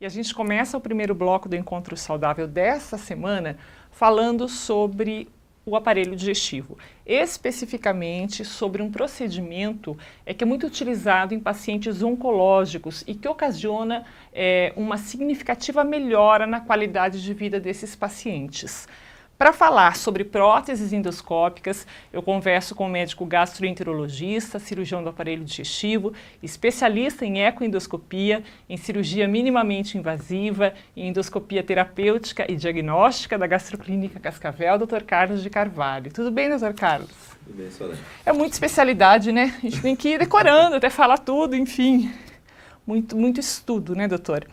a gente começa o primeiro bloco do Encontro Saudável desta semana falando sobre o aparelho digestivo, especificamente sobre um procedimento que é muito utilizado em pacientes oncológicos e que ocasiona uma significativa melhora na qualidade de vida desses pacientes. Para falar sobre próteses endoscópicas, eu converso com o médico gastroenterologista, cirurgião do aparelho digestivo, especialista em ecoendoscopia, em cirurgia minimamente invasiva, em endoscopia terapêutica e diagnóstica da Gastroclínica Cascavel, Dr. Carlos de Carvalho. Tudo bem, Dr. Carlos? Tudo bem, Soraya. É muita especialidade, né? A gente tem que ir decorando até falar tudo, enfim. Muito estudo, né, doutor?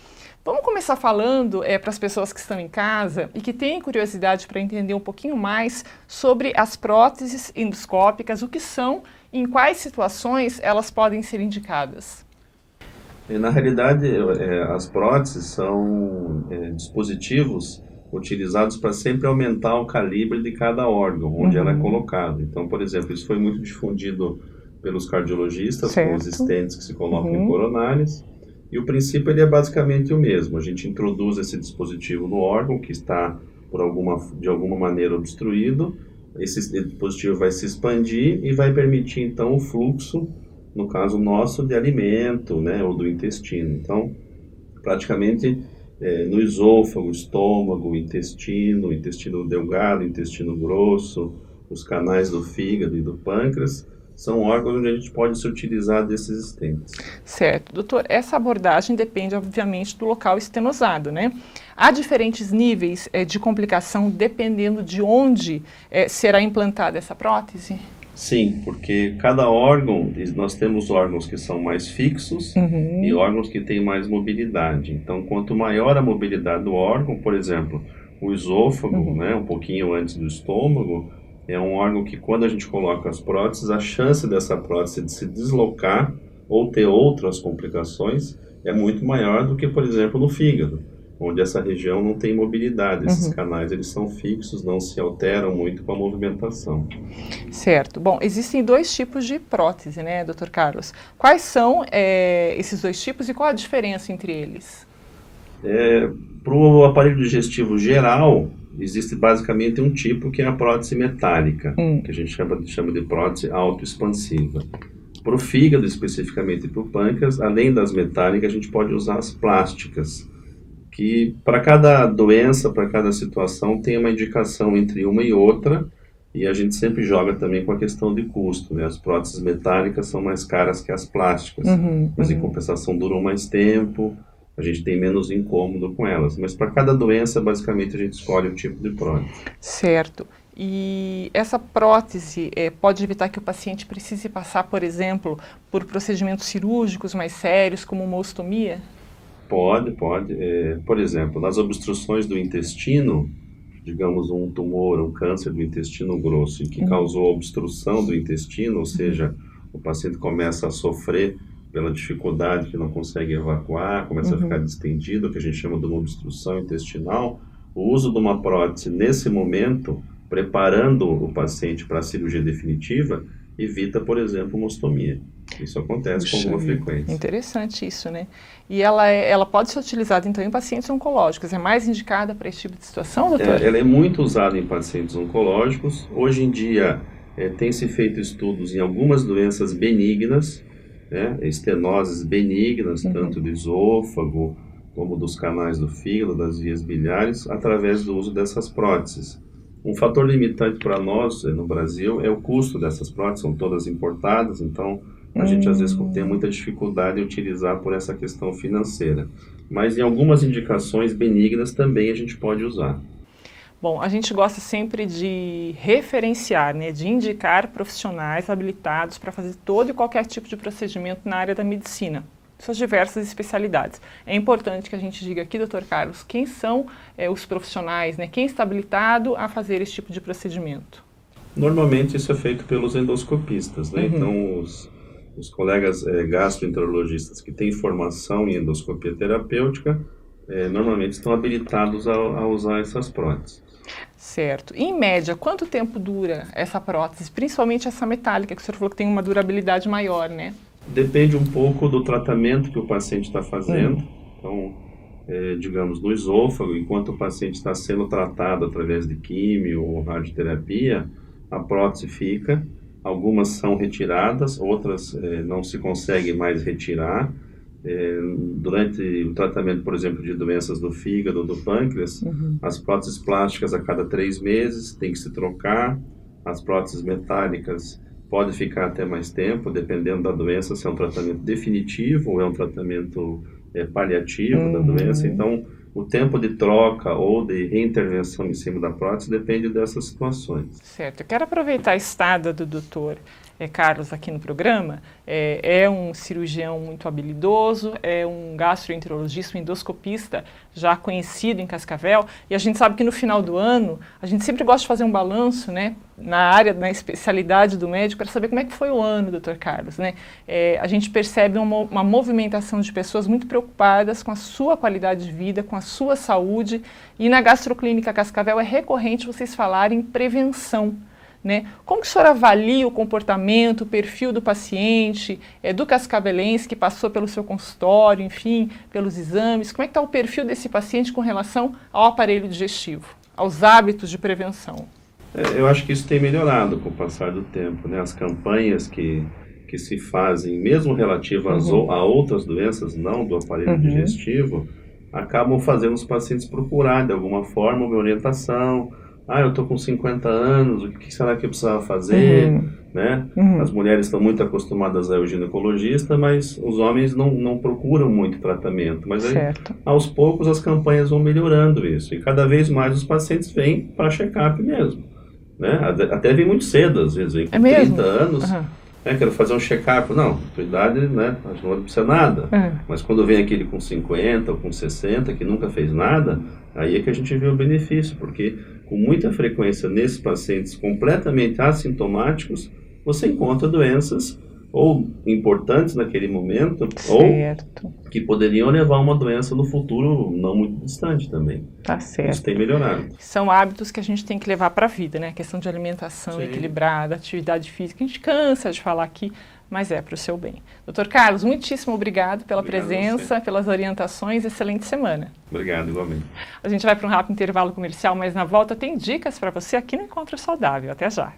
Vamos começar falando para as pessoas que estão em casa e que têm curiosidade para entender um pouquinho mais sobre as próteses endoscópicas, o que são e em quais situações elas podem ser indicadas. Na realidade, as próteses são dispositivos utilizados para sempre aumentar o calibre de cada órgão, onde ela é colocada. Então, por exemplo, isso foi muito difundido pelos cardiologistas, com os stents que se colocam em coronárias. E o princípio ele é basicamente o mesmo. A gente introduz esse dispositivo no órgão que está de alguma maneira obstruído. Esse dispositivo vai se expandir e vai permitir então o fluxo, no caso nosso, de alimento, né, ou do intestino. Então, praticamente no esôfago, estômago, intestino delgado, intestino grosso, os canais do fígado e do pâncreas, são órgãos onde a gente pode se utilizar desses stents. Certo. Doutor, essa abordagem depende, obviamente, do local estenosado, né? Há diferentes níveis de complicação dependendo de onde será implantada essa prótese? Sim, porque cada órgão, nós temos órgãos que são mais fixos e órgãos que têm mais mobilidade. Então, quanto maior a mobilidade do órgão, por exemplo, o esôfago, né, um pouquinho antes do estômago, é um órgão que, quando a gente coloca as próteses, a chance dessa prótese de se deslocar ou ter outras complicações é muito maior do que, por exemplo, no fígado, onde essa região não tem mobilidade. Esses canais eles são fixos, não se alteram muito com a movimentação. Certo. Bom, existem dois tipos de prótese, né, Dr. Carlos? Quais são esses dois tipos e qual a diferença entre eles? Para o aparelho digestivo geral, existe basicamente um tipo que é a prótese metálica, que a gente chama de prótese autoexpansiva. Para o fígado, especificamente para o pâncreas, além das metálicas, a gente pode usar as plásticas, que para cada doença, para cada situação, tem uma indicação entre uma e outra, e a gente sempre joga também com a questão de custo, né? As próteses metálicas são mais caras que as plásticas, mas em compensação duram mais tempo, a gente tem menos incômodo com elas. Mas para cada doença, basicamente, a gente escolhe o tipo de prótese. Certo. E essa prótese pode evitar que o paciente precise passar, por exemplo, por procedimentos cirúrgicos mais sérios, como uma ostomia? Pode. Por exemplo, nas obstruções do intestino, digamos um tumor, um câncer do intestino grosso, que causou obstrução do intestino, ou seja, o paciente começa a sofrer pela dificuldade que não consegue evacuar, começa a ficar distendido, que a gente chama de uma obstrução intestinal. O uso de uma prótese nesse momento, preparando o paciente para a cirurgia definitiva, evita, por exemplo, uma ostomia. Isso acontece com alguma frequência. Interessante isso, né? E ela pode ser utilizada, então, em pacientes oncológicos. É mais indicada para esse tipo de situação, doutor? Ela é muito usada em pacientes oncológicos. Hoje em dia, tem-se feito estudos em algumas doenças benignas, estenoses benignas, tanto do esôfago como dos canais do fígado, das vias biliares, através do uso dessas próteses. Um fator limitante para nós no Brasil é o custo dessas próteses, são todas importadas, então a gente às vezes tem muita dificuldade em utilizar por essa questão financeira. Mas em algumas indicações benignas também a gente pode usar. Bom, a gente gosta sempre de referenciar, né, de indicar profissionais habilitados para fazer todo e qualquer tipo de procedimento na área da medicina, suas diversas especialidades. É importante que a gente diga aqui, Dr. Carlos, quem são os profissionais, né, quem está habilitado a fazer esse tipo de procedimento? Normalmente isso é feito pelos endoscopistas, né? Então os colegas gastroenterologistas que têm formação em endoscopia terapêutica normalmente estão habilitados a usar essas próteses. Certo. E, em média, quanto tempo dura essa prótese, principalmente essa metálica, que o senhor falou que tem uma durabilidade maior, né? Depende um pouco do tratamento que o paciente está fazendo. Então, digamos, no esôfago, enquanto o paciente está sendo tratado através de químio ou radioterapia, a prótese fica, algumas são retiradas, outras não se consegue mais retirar. Durante o tratamento, por exemplo, de doenças do fígado ou do pâncreas, as próteses plásticas a cada 3 meses tem que se trocar, as próteses metálicas podem ficar até mais tempo, dependendo da doença, se é um tratamento definitivo ou é um tratamento paliativo da doença. Então, o tempo de troca ou de reintervenção em cima da prótese depende dessas situações. Certo. Eu quero aproveitar a estada do Dr. Carlos aqui no programa. É um cirurgião muito habilidoso, é um gastroenterologista, um endoscopista já conhecido em Cascavel, e a gente sabe que no final do ano, a gente sempre gosta de fazer um balanço, né, na especialidade do médico, para saber como é que foi o ano, Dr. Carlos, né? A gente percebe uma movimentação de pessoas muito preocupadas com a sua qualidade de vida, com a sua saúde, e na Gastroclínica Cascavel é recorrente vocês falarem em prevenção. Né? Como que o senhor avalia o comportamento, o perfil do paciente, do cascavelense que passou pelo seu consultório, enfim, pelos exames? Como é que está o perfil desse paciente com relação ao aparelho digestivo, aos hábitos de prevenção? Eu acho que isso tem melhorado com o passar do tempo, né? As campanhas que se fazem, mesmo relativas a outras doenças, não do aparelho digestivo, acabam fazendo os pacientes procurar, de alguma forma, uma orientação. Eu estou com 50 anos, o que será que eu precisava fazer? Né? As mulheres estão muito acostumadas ao ginecologista, mas os homens não procuram muito tratamento. Mas aí, aos poucos, as campanhas vão melhorando isso. E cada vez mais os pacientes vêm para check-up mesmo. Né? Até vem muito cedo, às vezes, vem com 30 anos. Quero fazer um check-up. Não, tua idade, né, não precisa nada. Mas quando vem aquele com 50 ou com 60, que nunca fez nada, aí é que a gente vê o benefício, porque com muita frequência nesses pacientes completamente assintomáticos, você encontra doenças ou importantes naquele momento, ou que poderiam levar a uma doença no futuro não muito distante também. Tá certo. Isso tem melhorado. São hábitos que a gente tem que levar para a vida, né? A questão de alimentação equilibrada, atividade física, a gente cansa de falar aqui, mas é para o seu bem. Dr. Carlos, muitíssimo obrigado pela presença, pelas orientações, excelente semana. Obrigado, igualmente. A gente vai para um rápido intervalo comercial, mas na volta tem dicas para você aqui no Encontro Saudável. Até já.